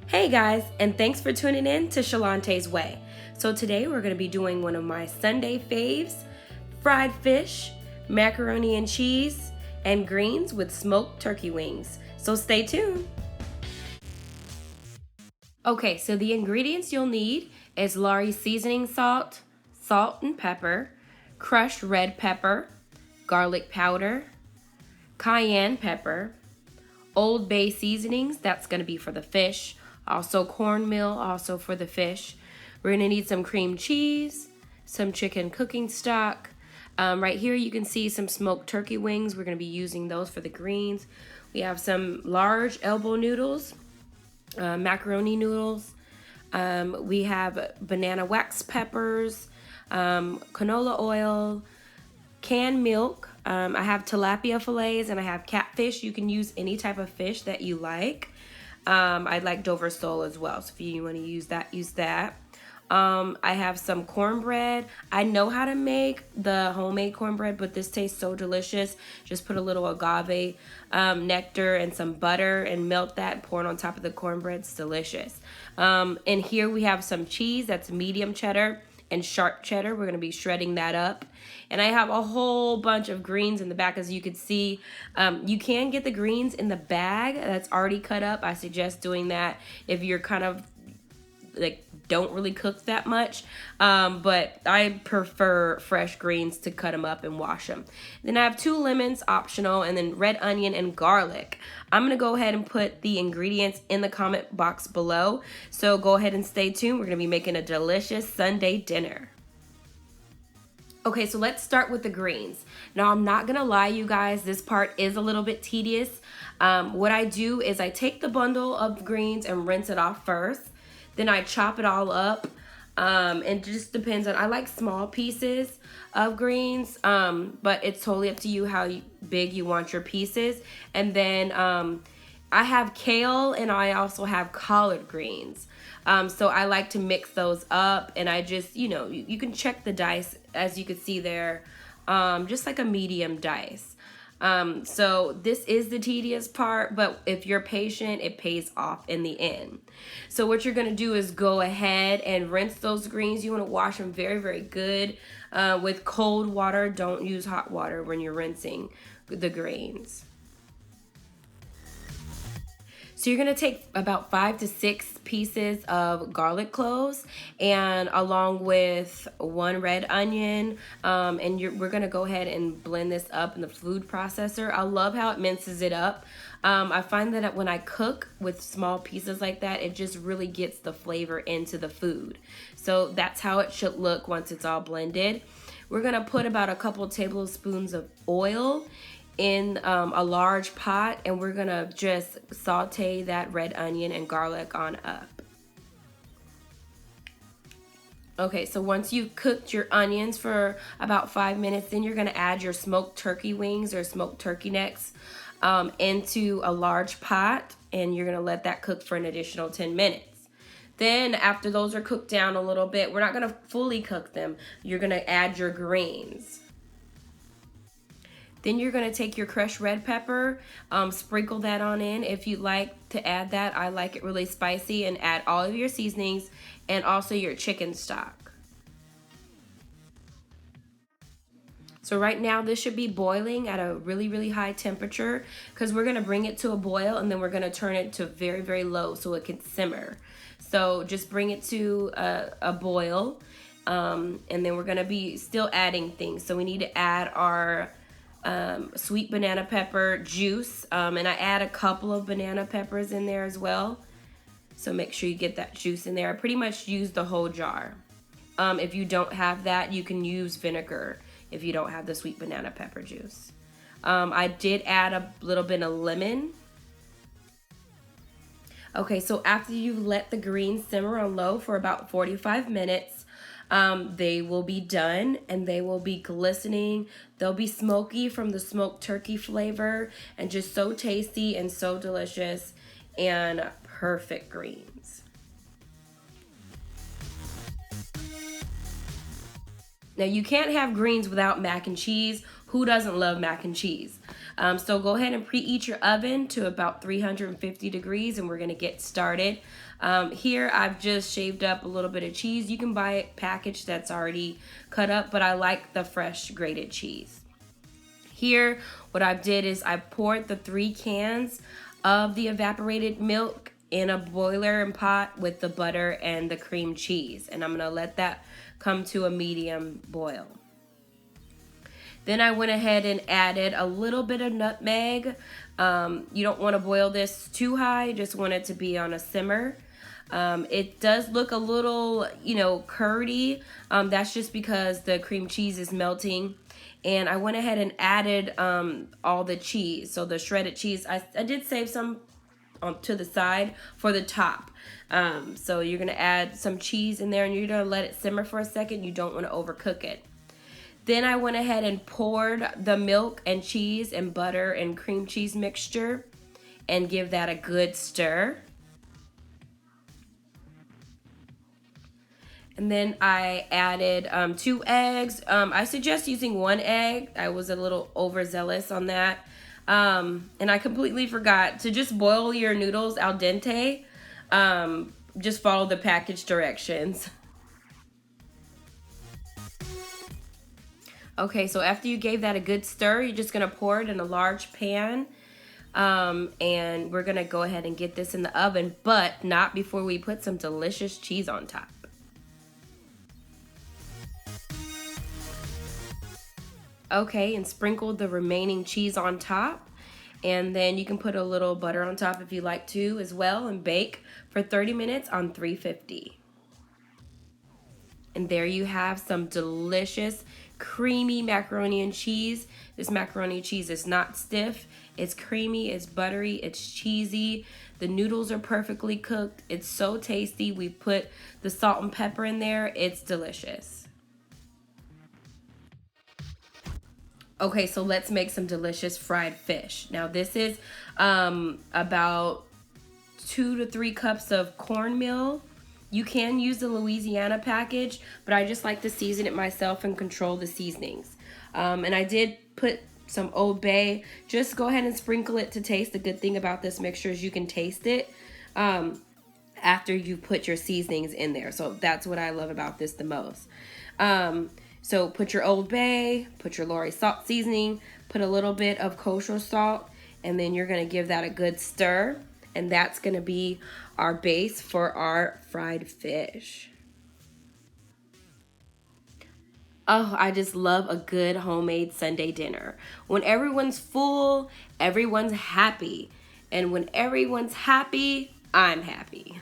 Hey guys, and thanks for tuning in to Shalante's Way. So today we're going to be doing one of my Sunday faves, fried fish, macaroni and cheese, and greens with smoked turkey wings. So stay tuned. Okay, so the ingredients you'll need is Lawry seasoning salt, salt and pepper, crushed red pepper, garlic powder, cayenne pepper, Old Bay seasonings, that's going to be for the fish. Also cornmeal, also for the fish. We're going to need some cream cheese, some chicken cooking stock. Right here you can see some smoked turkey wings. We're going to be using those for the greens. We have some large elbow noodles, macaroni noodles. We have banana wax peppers, canola oil, canned milk. I have tilapia fillets and I have catfish. You can use any type of fish that you like. I like Dover sole as well, so if you want to use that, use that. I have some cornbread. I know how to make the homemade cornbread, but this tastes so delicious. Just put a little agave nectar and some butter and melt that, pour it on top of the cornbread. It's delicious. And here we have some cheese that's medium cheddar and sharp cheddar. We're going to be shredding that up. And I have a whole bunch of greens in the back, as you can see. You can get the greens in the bag that's already cut up. I suggest doing that if you're kind of like don't really cook that much, but I prefer fresh greens to cut them up and wash them. Then I have 2 lemons, optional, and then red onion and garlic. I'm gonna go ahead and put the ingredients in the comment box below, so go ahead and stay tuned. We're gonna be making a delicious Sunday dinner. Okay, so let's start with the greens. Now, I'm not gonna lie, you guys, this part is a little bit tedious. What I do is I take the bundle of greens and rinse it off first. Then I chop it all up. It just depends on, I like small pieces of greens, but it's totally up to you how big you want your pieces. And then I have kale and I also have collard greens. So I like to mix those up, and I just, you can check the dice, as you can see there, just like a medium dice. So this is the tedious part, but if you're patient, it pays off in the end. So what you're going to do is go ahead and rinse those greens. You want to wash them very, very good with cold water. Don't use hot water when you're rinsing the greens. So you're going to take about 5 to 6 pieces of garlic cloves, and along with 1 red onion, and we're going to go ahead and blend this up in the food processor. I love how it minces it up. I find that when I cook with small pieces like that, it just really gets the flavor into the food. So that's how it should look once it's all blended. We're going to put about a couple tablespoons of oil in a large pot, and we're gonna just saute that red onion and garlic on up. Okay, so once you've cooked your onions for about 5 minutes, then you're gonna add your smoked turkey wings or smoked turkey necks into a large pot, and you're gonna let that cook for an additional 10 minutes. Then after those are cooked down a little bit, we're not gonna fully cook them. You're gonna add your greens. Then you're going to take your crushed red pepper, sprinkle that on in if you'd like to add that. I like it really spicy, and add all of your seasonings and also your chicken stock. So right now this should be boiling at a really, really high temperature, because we're going to bring it to a boil and then we're going to turn it to very, very low so it can simmer. So just bring it to a boil, and then we're going to be still adding things. So we need to add our sweet banana pepper juice, and I add a couple of banana peppers in there as well, so make sure you get that juice in there. I pretty much use the whole jar. If you don't have that, you can use vinegar if you don't have the sweet banana pepper juice. I did add a little bit of lemon. Okay, so after you've let the greens simmer on low for about 45 minutes, they will be done, and they will be glistening. They'll be smoky from the smoked turkey flavor, and just so tasty and so delicious, and perfect greens. Now, you can't have greens without mac and cheese. Who doesn't love mac and cheese? So go ahead and preheat your oven to about 350 degrees, and we're gonna get started. Here I've just shaved up a little bit of cheese. You can buy it packaged that's already cut up, but I like the fresh grated cheese. Here, what I did is I poured the 3 cans of the evaporated milk in a boiler and pot with the butter and the cream cheese. And I'm gonna let that come to a medium boil. Then I went ahead and added a little bit of nutmeg. You don't wanna boil this too high, just want it to be on a simmer. It does look a little, curdy. That's just because the cream cheese is melting. And I went ahead and added all the cheese. So the shredded cheese, I did save some to the side for the top. So you're going to add some cheese in there and you're going to let it simmer for a second. You don't want to overcook it. Then I went ahead and poured the milk and cheese and butter and cream cheese mixture and give that a good stir. And then I added 2 eggs. I suggest using 1 egg. I was a little overzealous on that. And I completely forgot to just boil your noodles al dente. Just follow the package directions. Okay, so after you gave that a good stir, you're just gonna pour it in a large pan. And we're gonna go ahead and get this in the oven, but not before we put some delicious cheese on top. Okay, and sprinkle the remaining cheese on top. And then you can put a little butter on top if you like to as well, and bake for 30 minutes on 350. And there you have some delicious creamy macaroni and cheese. This macaroni and cheese is not stiff. It's creamy, it's buttery, it's cheesy. The noodles are perfectly cooked. It's so tasty. We put the salt and pepper in there. It's delicious. Okay, so let's make some delicious fried fish. Now this is about 2 to 3 cups of cornmeal. You can use the Louisiana package, but I just like to season it myself and control the seasonings. And I did put some Old Bay. Just go ahead and sprinkle it to taste. The good thing about this mixture is you can taste it after you put your seasonings in there. So that's what I love about this the most. So put your Old Bay, put your Lawry salt seasoning, put a little bit of kosher salt, and then you're gonna give that a good stir. And that's gonna be our base for our fried fish. Oh, I just love a good homemade Sunday dinner. When everyone's full, everyone's happy. And when everyone's happy, I'm happy.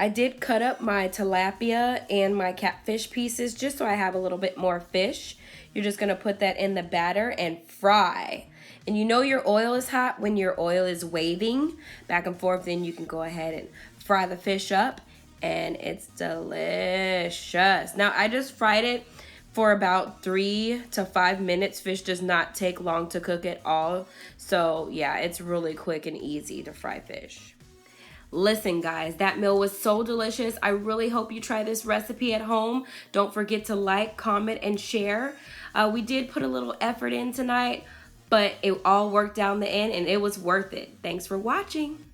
I did cut up my tilapia and my catfish pieces just so I have a little bit more fish. You're just gonna put that in the batter and fry. And you know your oil is hot when your oil is waving back and forth, then you can go ahead and fry the fish up and it's delicious. Now I just fried it for about 3 to 5 minutes. Fish does not take long to cook at all. So yeah, it's really quick and easy to fry fish. Listen guys, that meal was so delicious. I really hope you try this recipe at home. Don't forget to like, comment, and share. We did put a little effort in tonight, but it all worked out in the end and it was worth it. Thanks for watching.